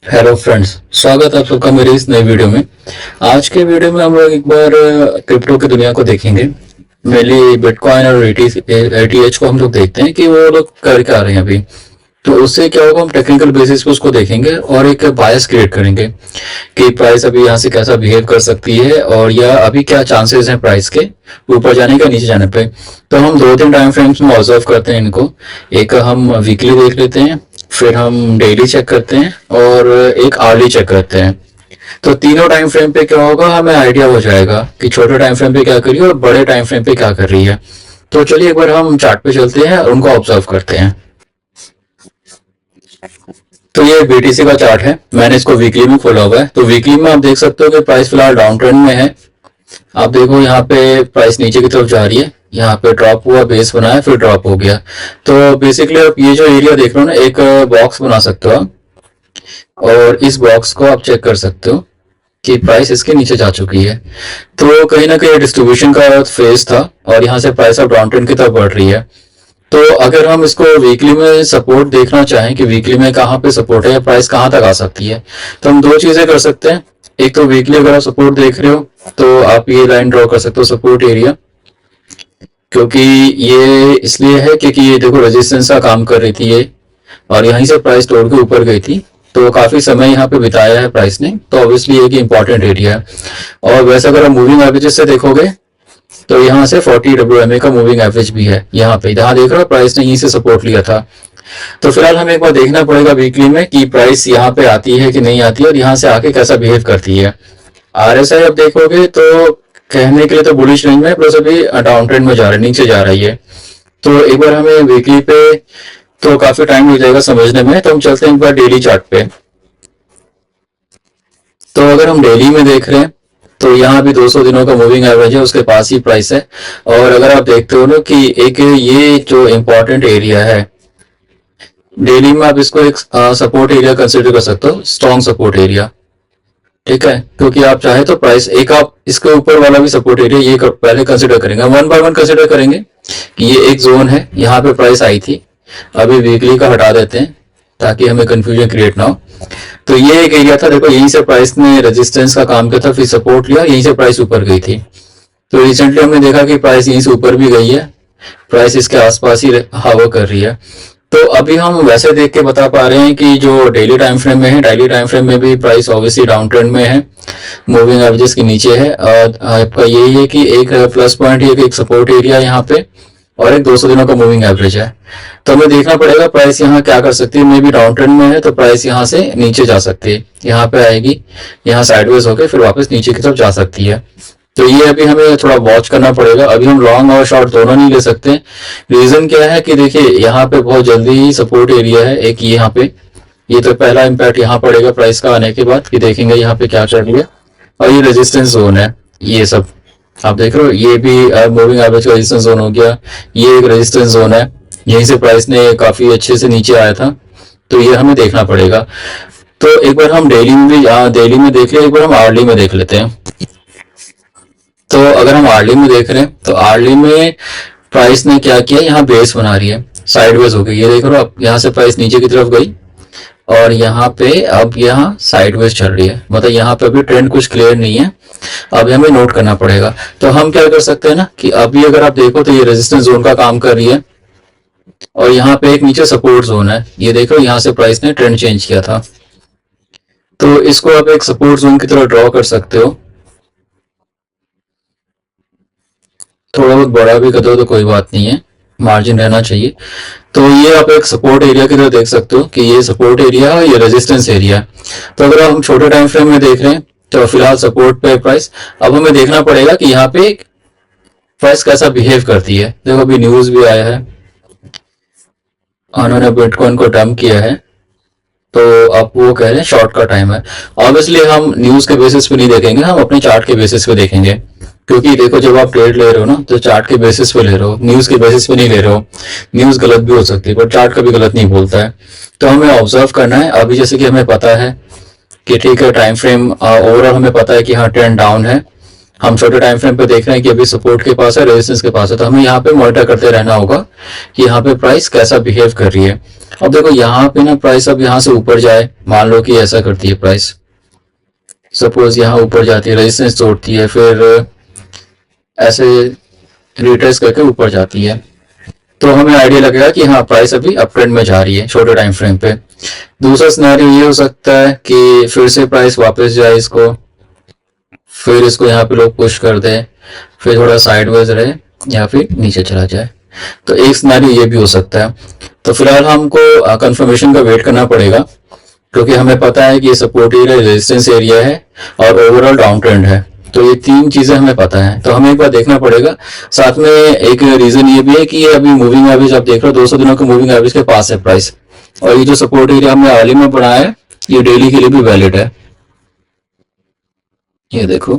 Hello friends, स्वागत है आप सबका मेरी इस नई वीडियो में। आज के वीडियो में हम लोग एक बार क्रिप्टो की दुनिया को देखेंगे। मेनली बिटकॉइन और एटीएच को हम लोग देखते हैं कि वो लोग कर क्या रहे हैं अभी। तो उससे क्या होगा, हम टेक्निकल बेसिस पे उसको देखेंगे और एक बायस क्रिएट करेंगे कि प्राइस अभी यहाँ से कैसा बिहेव कर सकती है और या अभी क्या चांसेस हैं प्राइस के ऊपर जाने का नीचे जाने पे। तो हम दो तीन टाइम फ्रेम्स में ऑब्जर्व करते हैं इनको। एक हम वीकली देख लेते हैं, फिर हम डेली चेक करते हैं और एक आवर्ली चेक करते हैं। तो तीनों टाइम फ्रेम पे क्या होगा, हमें आइडिया हो जाएगा कि छोटे टाइम फ्रेम पे क्या कर रही है और बड़े टाइम फ्रेम पे क्या कर रही है। तो चलिए एक बार हम चार्ट पे चलते हैं और उनको ऑब्जर्व करते हैं। तो ये बीटीसी का चार्ट है, मैंने इसको वीकली में खोला हुआ है। तो वीकली में आप देख सकते हो कि प्राइस फिलहाल डाउन ट्रेंड में है। आप देखो यहाँ पे प्राइस नीचे की तरफ जा रही है, यहाँ पे ड्रॉप हुआ, बेस बनाया, फिर ड्रॉप हो गया। तो बेसिकली आप ये जो एरिया देख रहे हो ना, एक बॉक्स बना सकते हो आप, और इस बॉक्स को आप चेक कर सकते हो कि प्राइस इसके नीचे जा चुकी है। तो कहीं ना कहीं डिस्ट्रीब्यूशन का फेज था और यहाँ से प्राइस अब डाउन ट्रेंड की तरफ बढ़ रही है। तो अगर हम इसको वीकली में सपोर्ट देखना चाहें कि वीकली में कहाँ पे सपोर्ट है या प्राइस कहाँ तक आ सकती है, तो हम दो चीजें कर सकते हैं। एक तो वीकली अगर आप सपोर्ट देख रहे हो तो आप ये लाइन ड्रॉ कर सकते हो, सपोर्ट एरिया। क्योंकि ये इसलिए है क्योंकि ये देखो रेजिस्टेंस का काम कर रही थी ये, और यहीं से प्राइस तोड़ के ऊपर गई थी। तो काफी समय यहाँ पे बिताया है प्राइस ने, तो ऑब्वियसली एक इंपॉर्टेंट एरिया है। और वैसे अगर आप मूविंग एवरेजेस से देखोगे तो यहाँ से 40 WMA का मूविंग एवरेज भी है। यहाँ पे जहाँ देख रहे हो प्राइस ने यहीं से सपोर्ट लिया था। तो फिलहाल हमें एक बार देखना पड़ेगा वीकली में कि प्राइस यहाँ पे आती है कि नहीं आती है और यहाँ से आके कैसा बिहेव करती है। RSI अब देखोगे तो कहने के लिए तो बुलिश रेंज में, प्लस अभी डाउन ट्रेंड में जा रहा है, नीचे जा रही है। तो एक बार हमें वीकली पे तो काफी टाइम हो जाएगा समझने में, तो हम चलते हैं एक बार डेली चार्ट पे। तो अगर हम डेली में देख रहे हैं तो यहाँ भी 200 दिनों का मूविंग एवरेज है, उसके पास ही प्राइस है। और अगर आप देखते हो ना कि एक ये जो इम्पोर्टेंट एरिया है डेली में, आप इसको एक सपोर्ट एरिया कंसिडर कर सकते हो, स्ट्रॉन्ग सपोर्ट एरिया। ठीक है, क्योंकि आप चाहे तो प्राइस एक आप इसके ऊपर वाला भी सपोर्ट एरिया ये पहले कंसिडर करेंगे, वन बाय वन कंसिडर करेंगे कि ये एक जोन है, यहाँ पे प्राइस आई थी। अभी वीकली का हटा देते हैं ताकि हमें कंफ्यूजन क्रिएट ना हो। तो ये एक एरिया था, देखो यहीं से प्राइस ने रेजिस्टेंस का काम किया था, फिर सपोर्ट लिया, यहीं से प्राइस ऊपर गई थी। तो रिसेंटली हमने देखा कि प्राइस यहीं से ऊपर भी गई है, प्राइस इसके आसपास ही हवा कर रही है। तो अभी हम वैसे देख के बता पा रहे हैं कि जो डेली टाइम फ्रेम में है, डेली टाइम फ्रेम में भी प्राइस ऑब्वियसली डाउन ट्रेंड में है, मूविंग एवरेजेस के नीचे है। और आपका यही है कि एक प्लस पॉइंट है कि एक सपोर्ट एरिया यहाँ पे और एक 200 दिनों का मूविंग एवरेज है। तो हमें देखना पड़ेगा प्राइस यहाँ क्या कर सकती है। मे भी डाउन ट्रेंड में है तो प्राइस यहाँ से नीचे जा सकती है, यहाँ पे आएगी, यहाँ साइडवेज होकर फिर वापस नीचे की तरफ जा सकती है। तो ये अभी हमें थोड़ा वॉच करना पड़ेगा। अभी हम लॉन्ग और शॉर्ट दोनों नहीं ले सकते। रीजन क्या है कि देखिए यहाँ पे बहुत जल्दी ही सपोर्ट एरिया है एक, यहाँ पे ये तो पहला इम्पैक्ट यहाँ पड़ेगा प्राइस का आने के बाद कि देखेंगे यहाँ पे क्या चल रही है। और ये रेजिस्टेंस जोन है, ये सब आप देख रहे हो, ये भी मूविंग एवरेज का रेजिस्टेंस जोन हो गया, ये एक रेजिस्टेंस जोन है, यहीं से प्राइस ने काफी अच्छे से नीचे आया था। तो ये हमें देखना पड़ेगा। तो एक बार हम डेली में भी डेली में देख ले, एक बार हम आवर्ली में देख लेते हैं। तो अगर हम आर्ली में देख रहे हैं तो आर्ली में प्राइस ने क्या किया, यहाँ बेस बना रही है, साइडवेज हो गई। ये देख रहे हो आप, यहाँ से प्राइस नीचे की तरफ गई और यहाँ पे अब यहाँ साइडवेज चल रही है, मतलब यहाँ पे अभी ट्रेंड कुछ क्लियर नहीं है। अब हमें नोट करना पड़ेगा। तो हम क्या कर सकते हैं ना कि अभी अगर आप देखो तो ये रेजिस्टेंस जोन का काम कर रही है और यहाँ पे एक नीचे सपोर्ट जोन है। ये देखो यहाँ से प्राइस ने ट्रेंड चेंज किया था, तो इसको आप एक सपोर्ट जोन की तरह ड्रॉ कर सकते हो। थोड़ा बहुत बड़ा भी कर दो तो कोई बात नहीं है, मार्जिन रहना चाहिए। तो ये आप एक सपोर्ट एरिया की तरह देख सकते हो कि ये सपोर्ट एरिया है, ये रेजिस्टेंस एरिया है। तो अगर हम छोटे टाइम फ्रेम में देख रहे हैं तो फिलहाल सपोर्ट पे प्राइस। अब हमें देखना पड़ेगा कि यहाँ पे प्राइस कैसा बिहेव करती है। देखो अभी न्यूज भी आया है, उन्होंने बिटकॉइन को डंप किया है, तो अब वो कह रहे हैं शॉर्ट का टाइम है। ऑब्वियसली हम न्यूज के बेसिस पे नहीं देखेंगे, हम अपने चार्ट के बेसिस पे देखेंगे। क्योंकि देखो जब आप ट्रेड ले रहे हो ना तो चार्ट के बेसिस पे ले रहे हो, न्यूज के बेसिस पे नहीं ले रहे हो। न्यूज गलत भी हो सकती है पर चार्ट कभी गलत नहीं बोलता है। तो हमें ऑब्जर्व करना है। अभी जैसे कि हमें पता है कि ठीक है टाइम फ्रेम ओवरऑल हमें पता है कि हाँ ट्रेंड डाउन है, हम छोटे टाइम फ्रेम पे देख रहे हैं कि अभी सपोर्ट के पास है, रेजिस्टेंस के पास है, तो हमें यहाँ पे मॉनिटर करते रहना होगा कि यहाँ पे प्राइस कैसा बिहेव कर रही है। अब देखो यहाँ पे ना प्राइस अब यहाँ से ऊपर जाए, मान लो कि ऐसा करती है प्राइस, सपोज यहाँ ऊपर जाती है, रेजिस्टेंस तोड़ती है, फिर ऐसे रिट्रेस करके ऊपर जाती है, तो हमें आइडिया लगेगा कि हाँ प्राइस अभी अप ट्रेंड में जा रही है छोटे टाइम फ्रेम पे। दूसरा सिनेरियो ये हो सकता है कि फिर से प्राइस वापस जाए इसको, फिर इसको यहाँ पे लोग पुश कर दे, फिर थोड़ा साइडवेज रहे या फिर नीचे चला जाए, तो एक सिनेरियो ये भी हो सकता है। तो फिलहाल हमको कंफर्मेशन का वेट करना पड़ेगा, क्योंकि हमें पता है कि ये सपोर्ट एरिया, रेजिस्टेंस एरिया है और ओवरऑल डाउन ट्रेंड है, तो ये तीन चीजें हमें पता है, तो हमें एक बार देखना पड़ेगा। साथ में एक रीजन ये भी है कि ये अभी मूविंग एवरेज आप देख रहे हो 200 दिनों के मूविंग एवरेज के पास है प्राइस, और ये जो सपोर्ट एरिया हमने अर्ली में बनाया है ये डेली के लिए भी वैलिड है। ये देखो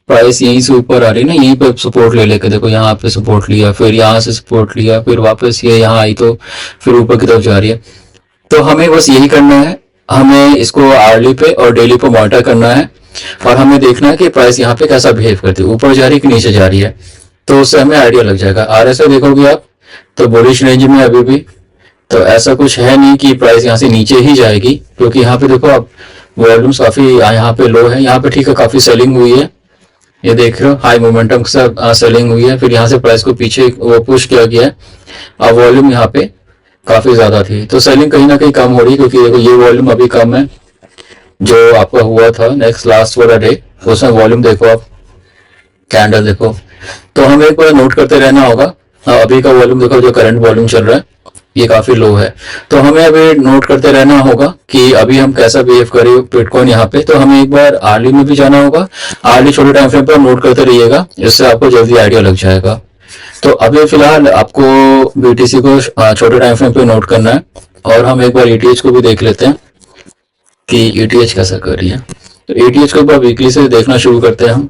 प्राइस यहीं से ऊपर आ रही है ना, यहीं पे सपोर्ट ले लेके देखो, यहाँ पे सपोर्ट लिया, फिर यहाँ से सपोर्ट लिया, फिर वापस ये यहाँ आई तो फिर ऊपर की तरफ जा रही है। तो हमें बस यही करना है, हमें इसको आर्ली पे और डेली पे मॉनिटर करना है, और हमें देखना है कि प्राइस यहाँ पे कैसा बिहेव करती है, ऊपर जा रही है कि नीचे जा रही है, तो उससे हमें आइडिया लग जाएगा। आरएसआई देखोगे आप तो बुलिश रेंज में अभी भी, तो ऐसा कुछ है नहीं कि प्राइस यहाँ से नीचे ही जाएगी, क्योंकि यहाँ पे देखो आप वॉल्यूम्स काफी यहाँ पे लो है, यहाँ पे ठीक है काफी सेलिंग हुई है, ये देख रहे हो हाई मोमेंटम के साथ सेलिंग हुई है, फिर यहाँ से प्राइस को पीछे वो पुश किया गया है, अब वॉल्यूम यहाँ पे काफी ज्यादा थी, तो सेलिंग कहीं ना कहीं कम हो रही है, क्योंकि देखो ये वॉल्यूम अभी कम है जो आपका हुआ था नेक्स्ट लास्ट वाला डे, उसमें वॉल्यूम देखो आप, कैंडल देखो, तो हमें एक बार नोट करते रहना होगा। अभी का वॉल्यूम देखो, जो करंट वॉल्यूम चल रहा है ये काफी लो है, तो हमें अभी नोट करते रहना होगा कि अभी हम कैसा बिहेव करें बिटकॉइन यहाँ पे। तो हमें एक बार आर्ली में भी जाना होगा, आर्ली छोटे टाइम फ्रेम पर नोट करते रहिएगा, इससे आपको जल्दी आइडिया लग जाएगा। तो अभी फिलहाल आपको बीटीसी को छोटे टाइम फ्रेम पे नोट करना है, और हम एक बार ईटीएच को भी देख लेते हैं कि ईटीएच कैसा कर रही है। तो ईटीएच को एक बार वीकली से देखना शुरू करते हैं हम।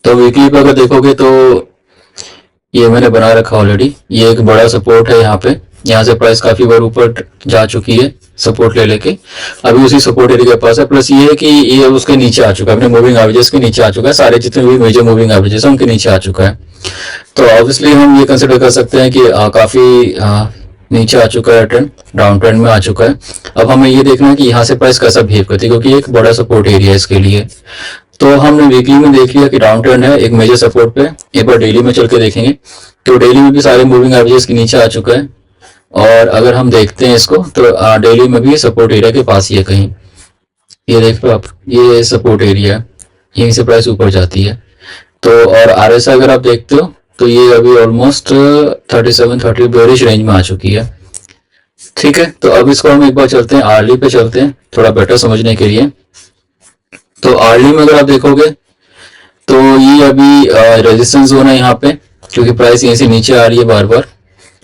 तो वीकली पे अगर देखोगे तो ये मैंने बना रखा ऑलरेडी, ये एक बड़ा सपोर्ट है यहाँ पे, यहाँ से प्राइस काफी बार ऊपर जा चुकी है सपोर्ट ले लेके, अभी उसी सपोर्ट एरिया के पास है। प्लस ये है कि ये उसके नीचे आ चुका है, अपने मूविंग एवरेजेस के नीचे आ चुका है, सारे जितने भी मेजर मूविंग एवरेजेस हैं उनके नीचे आ चुका है। तो ऑब्वियसली हम ये कंसिडर कर सकते हैं कि काफी नीचे आ चुका है, ट्रेंड डाउन ट्रेंड में आ चुका है। अब हमें ये देखना है कि यहाँ से प्राइस कैसा बिहेव करती है, क्योंकि एक बड़ा सपोर्ट एरिया है इसके लिए। तो हमने वीकली में देख लिया कि डाउन ट्रेंड है एक मेजर सपोर्ट पे, एक बार डेली में चल के देखेंगे, तो डेली में भी सारे मूविंग एवरेजेस के नीचे आ चुका है, और अगर हम देखते हैं इसको तो डेली में भी सपोर्ट एरिया के पास ही है कहीं, ये देख लो आप, ये सपोर्ट एरिया है, यहीं से प्राइस ऊपर जाती है। तो और आरएसआई अगर आप देखते हो तो ये अभी ऑलमोस्ट 37-30 बेरिश रेंज में आ चुकी है। ठीक है, तो अब इसको हम एक बार चलते हैं आर्ली पे, चलते हैं थोड़ा बेटर समझने के लिए। तो आर्ली में अगर आप देखोगे तो ये अभी रेजिस्टेंस जोन है यहाँ पे, क्योंकि प्राइस यहीं से नीचे आ रही है बार बार,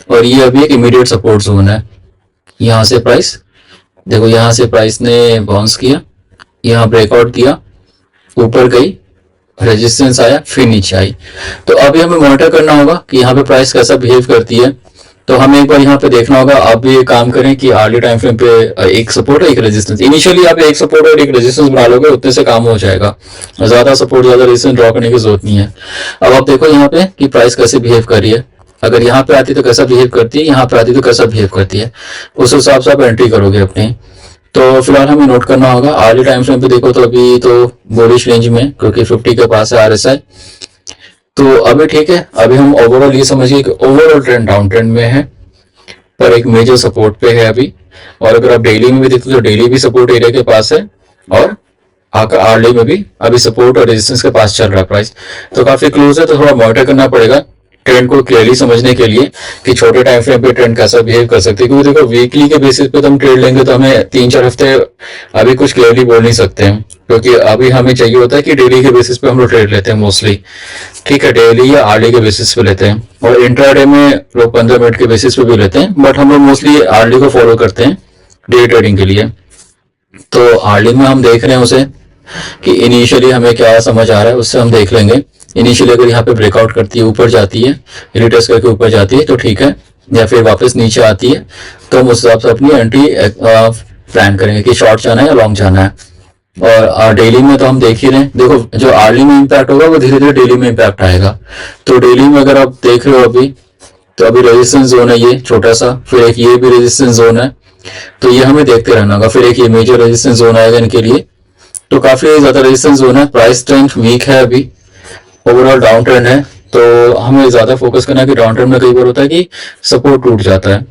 और ये अभी एक इमीडिएट सपोर्ट जोन है। यहाँ से प्राइस देखो, यहाँ से प्राइस ने बाउंस किया, यहाँ ब्रेकआउट दिया, ऊपर गई, रेजिस्टेंस आया, फिर नीचे आई। तो अभी हमें मॉनिटर करना होगा कि यहाँ पे प्राइस कैसा बिहेव करती है। तो हमें एक बार यहाँ पे देखना होगा। आप भी ये काम करें कि आर्ली टाइम फ्रेम पे एक सपोर्ट और एक रेजिस्टेंस, इनिशियली आप एक सपोर्ट और एक रेजिस्टेंस बना लोगे, उतने से काम हो जाएगा, ज्यादा सपोर्ट ज्यादा रेजिस्टेंस ड्रॉ करने की जरूरत नहीं है। अब आप देखो यहाँ पे कि प्राइस कैसे बिहेव कर रही है, अगर यहाँ पे आती तो कैसा बिहेव करती है, यहाँ पे आती तो कैसा बिहेव करती है, उस हिसाब से आप एंट्री करोगे अपनी। तो फिलहाल हमें नोट करना होगा। आर्ली टाइम फ्रेम पे देखो तो अभी तो बुलिश रेंज में, क्योंकि 50 के पास है आरएसआई, तो अभी ठीक है। अभी हम ओवरऑल ये समझिए कि ओवरऑल ट्रेंड डाउन ट्रेंड में है, पर एक मेजर सपोर्ट पे है अभी। और अगर आप डेली में भी देखते हो तो डेली भी सपोर्ट एरिया के पास है, और आकर आर्ली में भी अभी सपोर्ट और रेजिस्टेंस के पास चल रहा है प्राइस, तो काफी क्लोज है। तो थोड़ा मॉनिटर करना पड़ेगा ट्रेंड को क्लियरली समझने के लिए कि छोटे टाइम फ्रेम पे ट्रेंड कैसा बिहेव कर सकती है। क्योंकि देखो वीकली के बेसिस पे तो हम ट्रेड लेंगे तो हमें 3-4 हफ्ते अभी कुछ क्लियरली बोल नहीं सकते हैं, क्योंकि अभी हमें चाहिए होता है कि डेली के बेसिस पे हम लोग ट्रेड लेते हैं मोस्टली। ठीक है, डेली या आर्ली के बेसिस पे लेते हैं, और इंट्राडे में लोग 15 मिनट के बेसिस पे भी लेते हैं, बट हम लोग मोस्टली आर्ली को फॉलो करते हैं डे ट्रेडिंग के लिए। तो आर्ली में हम देख रहे हैं उसे कि इनिशियली हमें क्या समझ आ रहा है, उससे हम देख लेंगे। इनिशियली अगर यहाँ पे ब्रेकआउट करती है, ऊपर जाती है, रिटेस्ट करके ऊपर जाती है तो ठीक है, या फिर वापस नीचे आती है तो हम उस हिसाब से अपनी एंट्री प्लान करेंगे कि शॉर्ट जाना है या लॉन्ग जाना है। और डेली में तो हम देख ही रहे हैं, देखो जो आर्ली में इम्पैक्ट होगा वो धीरे धीरे डेली में इम्पैक्ट आएगा। तो डेली में अगर आप देख रहे हो अभी, तो अभी रेजिस्टेंस जोन है ये छोटा सा, फिर एक ये भी रेजिस्टेंस जोन है, तो ये हमें देखते रहना होगा। फिर एक ये मेजर रेजिस्टेंस जोन आएगा इनके लिए, तो काफी ज्यादा रेजिस्टेंस जोन है। प्राइस ट्रेंड वीक है अभी, ओवरऑल डाउन ट्रेंड है, तो हमें ज्यादा फोकस करना है कि डाउन ट्रेंड में कई बार होता है कि सपोर्ट टूट जाता है,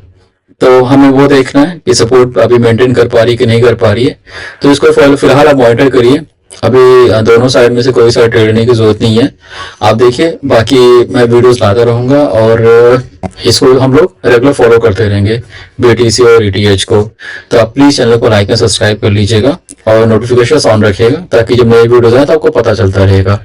तो हमें वो देखना है कि सपोर्ट अभी मेंटेन कर पा रही है कि नहीं कर पा रही है। तो इसको फिलहाल आप मॉनिटर करिए। अभी दोनों साइड में से कोई साइड ट्रेड करने की जरूरत नहीं है, आप देखिए। बाकी मैं वीडियोस लाता रहूंगा और इसको हम लोग रेगुलर फॉलो करते रहेंगे, बीटीसी और ईटीएच को। तो आप प्लीज चैनल को लाइक एंड सब्सक्राइब कर लीजिएगा और नोटिफिकेशन ऑन रखिएगा, ताकि जब नई वीडियोस आए तो आपको पता चलता रहेगा।